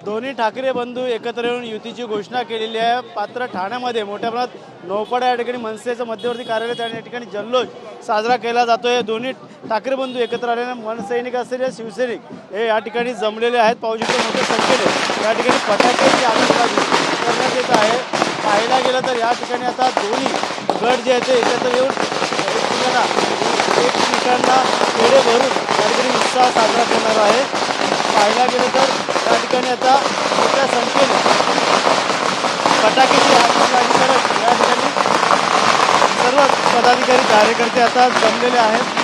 दोन्ही ठाकरे बंधू एकत्र येऊन युतीची घोषणा केलेली आहे। पात्र ठाण्यामध्ये मोठ्या प्रमाणात नौपाडा या ठिकाणी मनसेचं मध्यवर्ती कार्यालय आणि या ठिकाणी जल्लोष साजरा केला जातोय। दोन्ही ठाकरे बंधू एकत्र आलेले मनसैनिक असेल या शिवसैनिक हे या ठिकाणी जमलेले आहेत। पाहू शकतो मोठ्या संख्येने या ठिकाणी फटाक्याची आतषबाजी करण्यात येत आहे। पाहायला गेलं तर या ठिकाणी आता दोन्ही गट जे आहेत ते एकत्र येऊन एकमेकांना पेढे भरून या ठिकाणी उत्साह साजरा करणार आहे। पाहायला गेलं तर या ठिकाणी आता मोठ्या संख्येने फटाक्याची आतषबाजी करत या ठिकाणी सर्व पदाधिकारी कार्यकर्ते आता जमलेले आहेत।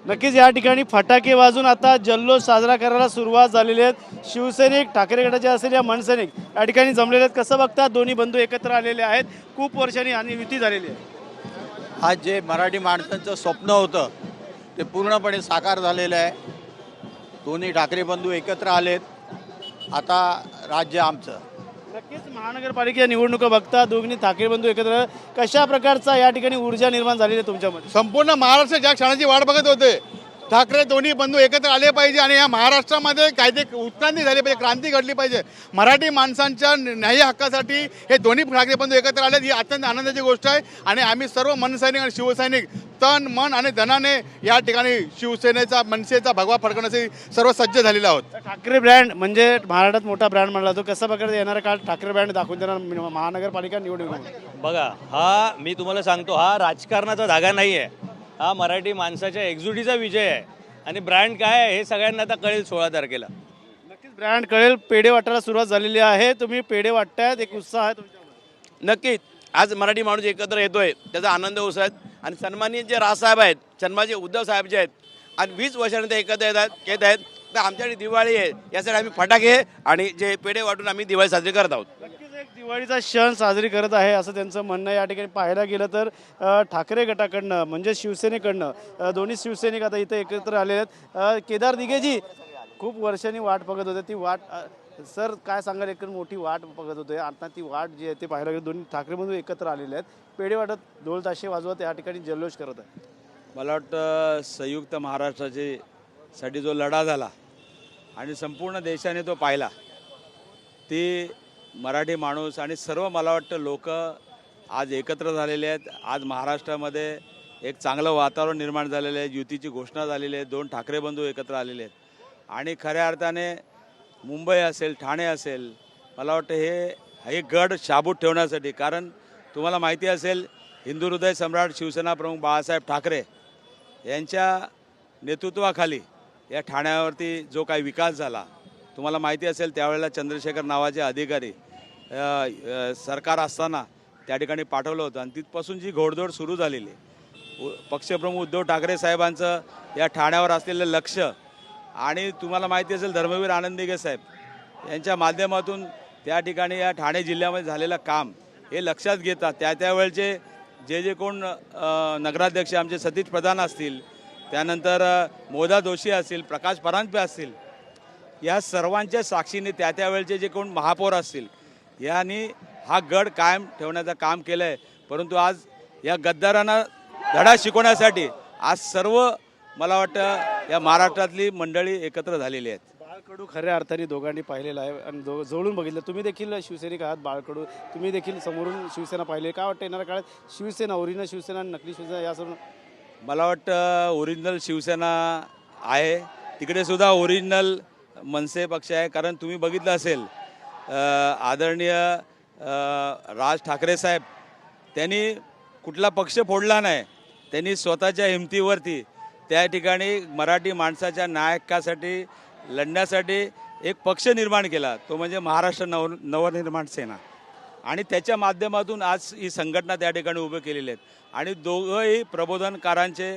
नक्कीच या ठिकाणी फटाके वाजून आता जल्लोष साजरा करायला सुरुवात झालेली आहे। शिवसैनिक ठाकरे गटाचे असेल या मनसैनिक या ठिकाणी जमलेले आहेत। कसं बघतात दोन्ही बंधू एकत्र आलेले आहेत, खूप वर्षांनी आणि युती झालेली आहे। आज जे मराठी माणसांचं स्वप्न होतं ते पूर्णपणे साकार झालेलं आहे। दोन्ही ठाकरे बंधू एकत्र आलेत, आता राज्य आमचं। नक्कीच महानगरपालिका निवडणुका बघता दोन्ही ठाकरे बंधू एकत्र कशा प्रकारचा या ठिकाणी ऊर्जा निर्माण झालेली आहे तुमच्यामध्ये? संपूर्ण महाराष्ट्र ज्या क्षणाची वाट बघत होते, ठाकरे दोन्ही बंधू एकत्र आले पाहिजे आणि या महाराष्ट्रामध्ये काहीतरी उत्क्रांती झाली पाहिजे, क्रांती घडली पाहिजे। मराठी माणसांच्या न्याय्य हक्कासाठी हे दोन्ही ठाकरे बंधू एकत्र आले, ही अत्यंत आनंदाची गोष्ट आहे। आणि आम्ही सर्व मनसैनिक आणि शिवसैनिक तन मन आणि धनाने या ठिकाणी शिवसेनेचा मनसेचा भगवा फडकवण्यासाठी सर्व सज्ज झालेलो आहोत। ठाकरे ब्रँड म्हणजे महाराष्ट्रात मोठा ब्रँड मानला जातो, कसा प्रकारे येणारा काळ ठाकरे ब्रँड दाखवून देणार महानगरपालिका निवडणूक? बघा, हा मी तुम्हाला सांगतो, हा राजकारणाचा धागा नाही आहे, हा मराठी माणसाच्या एकजुटीचा विजय आहे। आणि ब्रँड काय आहे हे सगळ्यांना आता कळेल 16 तारखेला। नक्कीच ब्रँड कळेल। पेढे वाटायला सुरुवात झालेली आहे, तुम्ही पेढे वाटतायत, एक उत्साह आहे तुमच्यामध्ये? नक्कीच आज मराठी माणूस एकत्र येतोय, त्याचा आनंद उत्साह आहे। आणि सन्माननीय जे राजसाहेब आहेत, सन्माननीय उद्धव साहेब जे आहेत, आणि 20 वर्षानंतर एकत्र येत आहेत, तर आमच्याकडे दिवाळी आहे, यासाठी आम्ही फटाके आणि जे पेढे वाटून आम्ही दिवाळी साजरी करत आहोत। नक्कीच एक दिवाळीचा क्षण साजरी करत आहे असं त्यांचं म्हणणं आहे। या ठिकाणी पाहायला गेलं तर ठाकरे गटाकडनं म्हणजे शिवसेनेकडनं दोन्ही शिवसैनिक आता इथे एकत्र आलेले आहेत। केदार दिघेजी खूप वर्षांनी वाट बघत होते, ती वाट सर काय सांगाल? एक मोठी वाट बघत होते, आता ती वाट जी आहे ते पाहायला गेलं दोन्ही ठाकरे बंधू एकत्र आलेले आहेत, पेढे वाटत ढोल ताशे वाजवत या ठिकाणी जल्लोष करत आहे। मला वाटतं संयुक्त महाराष्ट्राचे साठी जो लढा झाला आणि संपूर्ण देशाने तो पाहिला, ती मराठी माणूस आणि सर्व मला वाटतं लोक आज एकत्र झालेले आहेत। आज महाराष्ट्रामध्ये एक चांगलं वातावरण निर्माण झालेलं आहे, युतीची घोषणा झालेली आहे, दोन ठाकरे बंधू एकत्र आलेले आहेत। आणि खऱ्या अर्थाने मुंबई असेल, ठाणे असेल, मला वाटतं हे गड शाबूत ठेवण्यासाठी, कारण तुम्हाला माहिती असेल हिंदू हृदय सम्राट शिवसेना प्रमुख बाळासाहेब ठाकरे यांच्या नेतृत्वाखाली या ठाण्यावरती जो काही विकास झाला, तुम्हाला माहिती असेल त्यावेळेला चंद्रशेखर नावाचे अधिकारी सरकार असताना त्या ठिकाणी पाठवलं होतं आणि तिथपासून जी घोडदौड सुरू झालेली, पक्षप्रमुख उद्धव ठाकरे साहेबांचं या ठाण्यावर असलेलं लक्ष आणि तुम्हाला माहिती असेल धर्मवीर आनंद दिघे साहेब यांच्या माध्यमातून त्या ठिकाणी या ठाणे जिल्ह्यामध्ये झालेलं काम हे लक्षात घेतात त्यावेळचे जे कोण नगराध्यक्ष आमचे सतीश प्रधान असतील, त्यानंतर मोदा जोशी असतील, प्रकाश परांजपे असतील, या सर्वांच्या साक्षीने त्यावेळचे जे कोण महापौर असतील यांनी हा गड कायम ठेवण्याचं काम केलं आहे। परंतु आज या गद्दारांना धडा शिकवण्यासाठी आज सर्व मला वाटतं या महाराष्ट्रातली मंडळी एकत्र झालेली आहेत। बाळकडू खऱ्या अर्थाने दोघांनी पाहिलेलं आहे आणि जवळून बघितलं। तुम्ही देखील शिवसैनिक आहात बाळकडू, तुम्ही देखील समोरून शिवसेना पाहिली, काय वाटतं येणाऱ्या काळात शिवसेना ओरिजिनल शिवसेना आणि नकली शिवसेना या सर्व? मला वाटतं ओरिजिनल शिवसेना आहे, तिकडे सुद्धा ओरिजिनल मनसे पक्ष आहे। कारण तुम्ही बघितलं असेल आदरणीय राज ठाकरे साहेब त्यांनी कुठला पक्ष फोडला नाही, त्यांनी स्वतःच्या हिमतीवरती त्या ठिकाणी मराठी माणसाच्या न्याय हक्कासाठी लढण्यासाठी एक पक्ष निर्माण केला, तो म्हणजे महाराष्ट्र नवनिर्माण सेना। आणि त्याच्या माध्यमातून आज ही संघटना त्या ठिकाणी उभे केलेली आहेत आणि दोघंही प्रबोधनकारांचे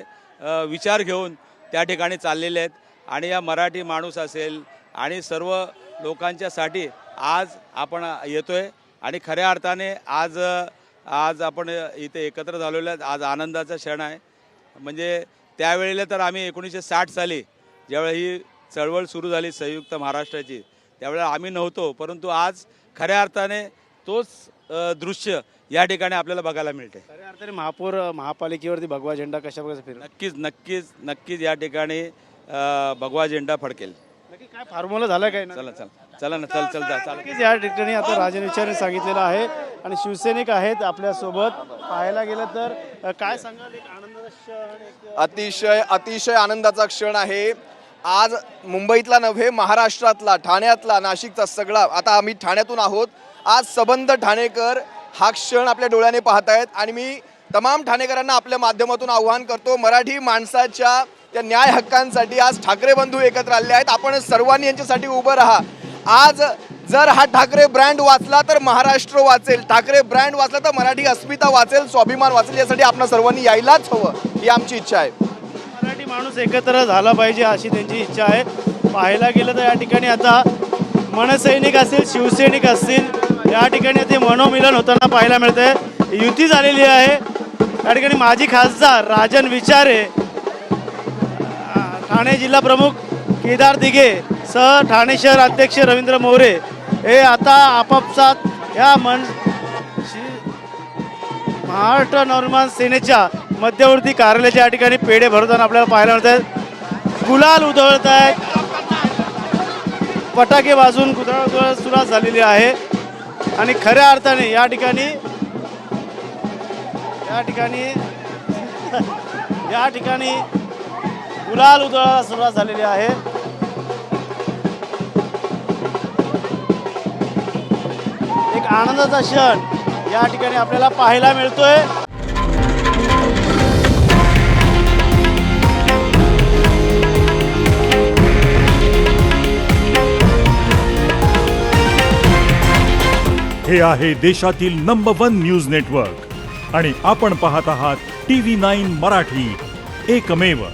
विचार घेऊन त्या ठिकाणी चाललेले आहेत। आणि या मराठी माणूस असेल आणि सर्व लोकांच्यासाठी आज आपण येतोय आणि खऱ्या अर्थाने आज आपण इथे एकत्र झालेलो आहेत। आज आनंदाचा क्षण आहे। म्हणजे त्यावेळेला तर आम्ही 1960 साली ज्यावेळी ही चळवळ सुरू झाली संयुक्त महाराष्ट्राची, त्यावेळेला आम्ही नव्हतो, परंतु आज खऱ्या अर्थाने तोच दृश्य या ठिकाणी आपल्याला बघायला मिळते। खऱ्या अर्थाने महापौर महापालिकेवरती भगवा झेंडा कशा प्रकारे फिरणार? नक्कीच या ठिकाणी भगवा झेंडा फडकेल। नक्की काय फॉर्म्युला झाला काय ना चला चला ना चल जा चला. नक्कीच या ठिकाणी आता राजन विचारने सांगितलेलं आहे आणि शिवसैनिक आहेत आपल्यासोबत. पाहायला गेलं तर काय सांगाल, एक आनंदाचा क्षण, एक अतिशय आनंदाचा क्षण आहे. आज मुंबईतला नव्हे, महाराष्ट्रातला, ठाण्यातला, नाशिकचा सगळा, आता आम्ही ठाण्यातून आहोत. आज सबंध ठाणेकर हा क्षण आपल्या डोळ्याने पाहतायत आणि मी तमाम ठाणेकरांना आपल्या माध्यमातून आव्हान करतो, मराठी माणसाच्या त्या न्याय हक्कांसाठी आज ठाकरे बंधू एकत्र आले आहेत. आपण सर्वांनी यांच्यासाठी उभं राहा. आज जर हा ठाकरे ब्रँड वाचला तर महाराष्ट्र वाचेल, ठाकरे ब्रँड वाचला तर मराठी अस्मिता वाचेल, स्वाभिमान वाचेल. यासाठी आपण सर्वांनी यायलाच हवं, ही आमची इच्छा आहे. मराठी माणूस एकत्र झाला पाहिजे अशी त्यांची इच्छा आहे. पाहायला गेलं तर या ठिकाणी आता मनसैनिक असतील, शिवसैनिक असतील, या ठिकाणी ते मनोमिलन होताना पाहायला मिळतंय. युती झालेली आहे. या ठिकाणी माजी खासदार राजन विचारे, ठाणे जिल्हा प्रमुख केदार दिघे सह ठाणे शहर अध्यक्ष रवींद्र मोरे हे आता आपापसात या महाराष्ट्र नवनिर्माण सेनेच्या मध्यवर्ती कार्यालयाच्या या ठिकाणी पेढे भरताना आपल्याला पाहायला मिळत आहेत. गुलाल उधळत आहेत, फटाके वाजून गुलाल सुरुवात झालेली आहे आणि खऱ्या अर्थाने या ठिकाणी गुलाल उधळायला सुरुवात झालेली आहे. एक आनंदाचा क्षण या ठिकाणी आपल्याला पाहायला मिळतोय. हे आहे देशातील नंबर 1 न्यूज नेटवर्क आणि आपण पाहत आहात TV9 मराठी, एकमेव.